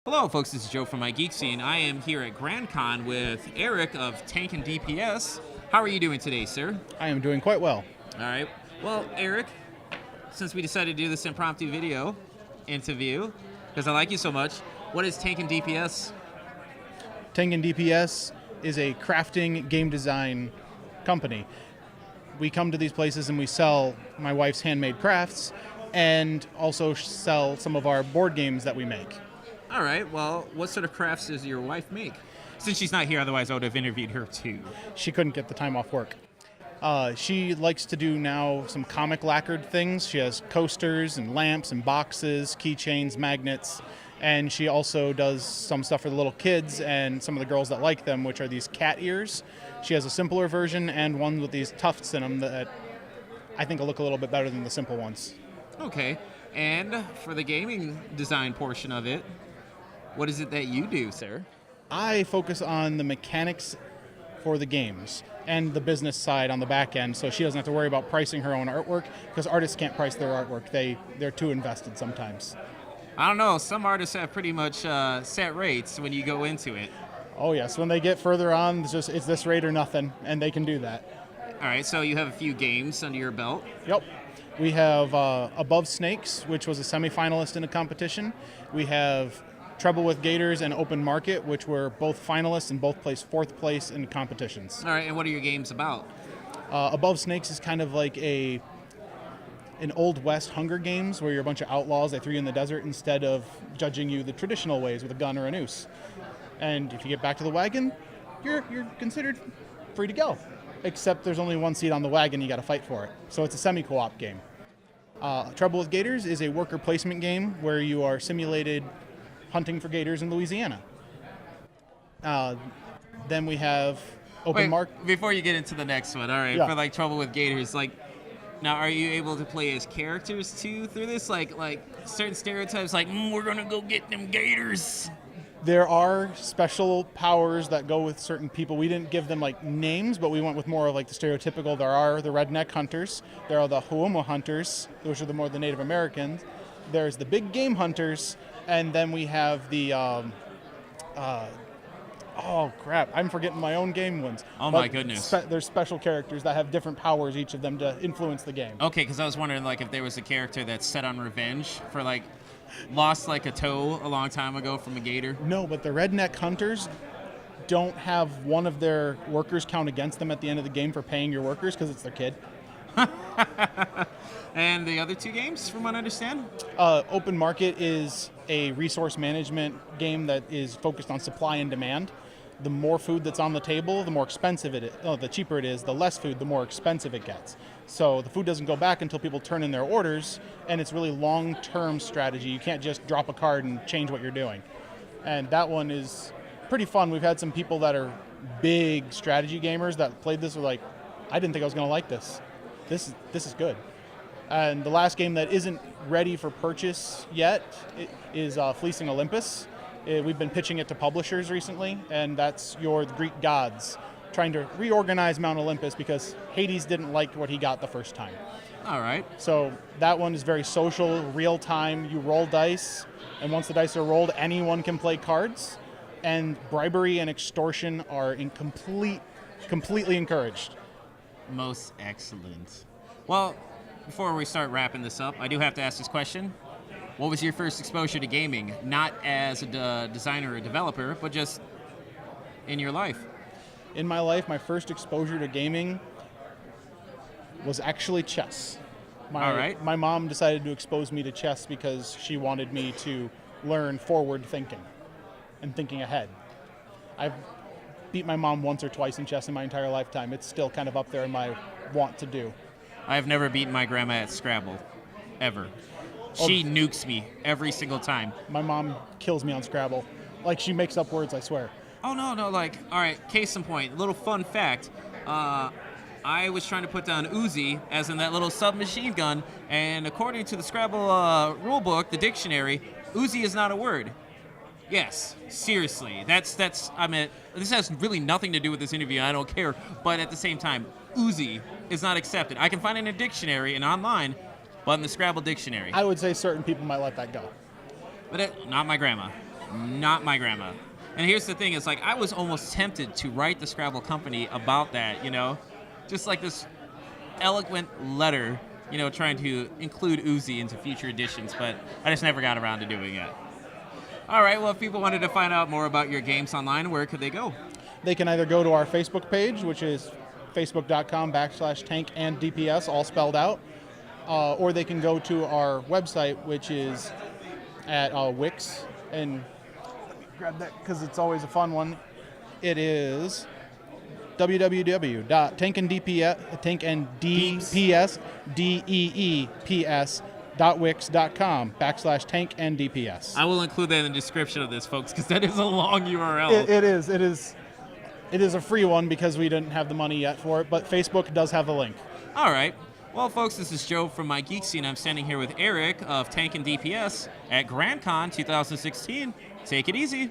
Hello, folks. This is Joe from MIGeekScene. I am here at GrandCon with Eric of Tank and DPS. How are you doing today, sir? I am doing quite well. All right. Well, Eric, since we decided to do this impromptu video interview, because I like you so much, what is Tank and DPS? Tank and DPS is a crafting game design company. We come to these places and we sell my wife's handmade crafts and also sell some of our board games that we make. All right. Well, what sort of crafts does your wife make? Since she's not here, otherwise I would have interviewed her too. She couldn't get the time off work. She likes to do now some comic lacquered things. She has coasters and lamps and boxes, keychains, magnets, and she also does some stuff for the little kids and some of the girls that like them, which are these cat ears. She has a simpler version and one with these tufts in them that I think will look a little bit better than the simple ones. Okay. And for the gaming design portion of it, what is it that you do, sir? I focus on the mechanics for the games and the business side on the back end, so she doesn't have to worry about pricing her own artwork, because artists can't price their artwork. They're too invested sometimes. I don't know. Some artists have pretty much set rates when you go into it. Oh yes, when they get further on, it's this rate or nothing, and they can do that. All right, so you have a few games under your belt. Yep. We have Above Snakes, which was a semifinalist in a competition. We have Trouble with Gators and Open Market, which were both finalists and both placed fourth place in competitions. All right, and what are your games about? Above Snakes is kind of like an Old West Hunger Games, where you're a bunch of outlaws. They threw you in the desert instead of judging you the traditional ways with a gun or a noose. And if you get back to the wagon, you're considered free to go. Except there's only one seat on the wagon, you got to fight for it. So it's a semi-co-op game. Trouble with Gators is a worker placement game where you are simulated hunting for gators in Louisiana. Then we have Open Market. Before you get into the next one, all right, Yeah. for like Trouble with Gators, like, now are you able to play as characters too through this? Like certain stereotypes, like, we're gonna go get them gators. There are special powers that go with certain people. We didn't give them like names, but we went with more of like the stereotypical. There are the redneck hunters. There are the Huomo hunters, which are the Native Americans. There's the big game hunters, and then we have the oh crap, I'm forgetting my own game ones. Oh my goodness. There's special characters that have different powers, each of them, to influence the game. Okay, because I was wondering like if there was a character that's set on revenge for like lost like a toe a long time ago from a gator. No, but the redneck hunters don't have one of their workers count against them at the end of the game for paying your workers because it's their kid. And the other two games, from what I understand? Open Market is a resource management game that is focused on supply and demand. The more food that's on the table, the more expensive it is. The cheaper it is, the less food, the more expensive it gets. So the food doesn't go back until people turn in their orders, and it's really long-term strategy. You can't just drop a card and change what you're doing. And that one is pretty fun. We've had some people that are big strategy gamers that played this were like, I didn't think I was going to like this. This is good. And the last game that isn't ready for purchase yet is Fleecing Olympus. We've been pitching it to publishers recently, and that's your Greek gods, trying to reorganize Mount Olympus because Hades didn't like what he got the first time. All right. So that one is very social, real time. You roll dice, and once the dice are rolled, anyone can play cards. And bribery and extortion are completely encouraged. Most excellent. Well, before we start wrapping this up, I do have to ask this question. What was your first exposure to gaming? Not as a designer or developer, but just in your life. In my life, my first exposure to gaming was actually chess. All right. My mom decided to expose me to chess because she wanted me to learn forward thinking and thinking ahead. I've beat my mom once or twice in chess in my entire lifetime. It's still kind of up there in my want to do. I've never beaten my grandma at Scrabble, ever. She nukes me every single time. My mom kills me on Scrabble. Like, she makes up words, I swear. Oh, no, like, all right, case in point, little fun fact. I was trying to put down Uzi, as in that little submachine gun, and according to the Scrabble rulebook, the dictionary, Uzi is not a word. Yes, seriously. I mean, this has really nothing to do with this interview, I don't care, but at the same time, Uzi is not accepted. I can find it in a dictionary and online, but in the Scrabble dictionary. I would say certain people might let that go. But not my grandma. not my grandma. And here's the thing, it's like I was almost tempted to write the Scrabble company about that, you know? Just like this eloquent letter, you know, trying to include Uzi into future editions, but I just never got around to doing it. All right, well, if people wanted to find out more about your games online, where could they go? They can either go to our Facebook page, which is facebook.com/tankandDPS, all spelled out, or they can go to our website, which is at Wix, and grab that because it's always a fun one. It is www.tankandDPS.wix.com/tankandDPS. I will include that in the description of this, folks, because that is a long URL. It is a free one because we didn't have the money yet for it, but Facebook does have a link. All right. Well, folks, this is Joe from MIGeekScene. I'm standing here with Eric of Tank and DPS at GrandCon 2016. Take it easy.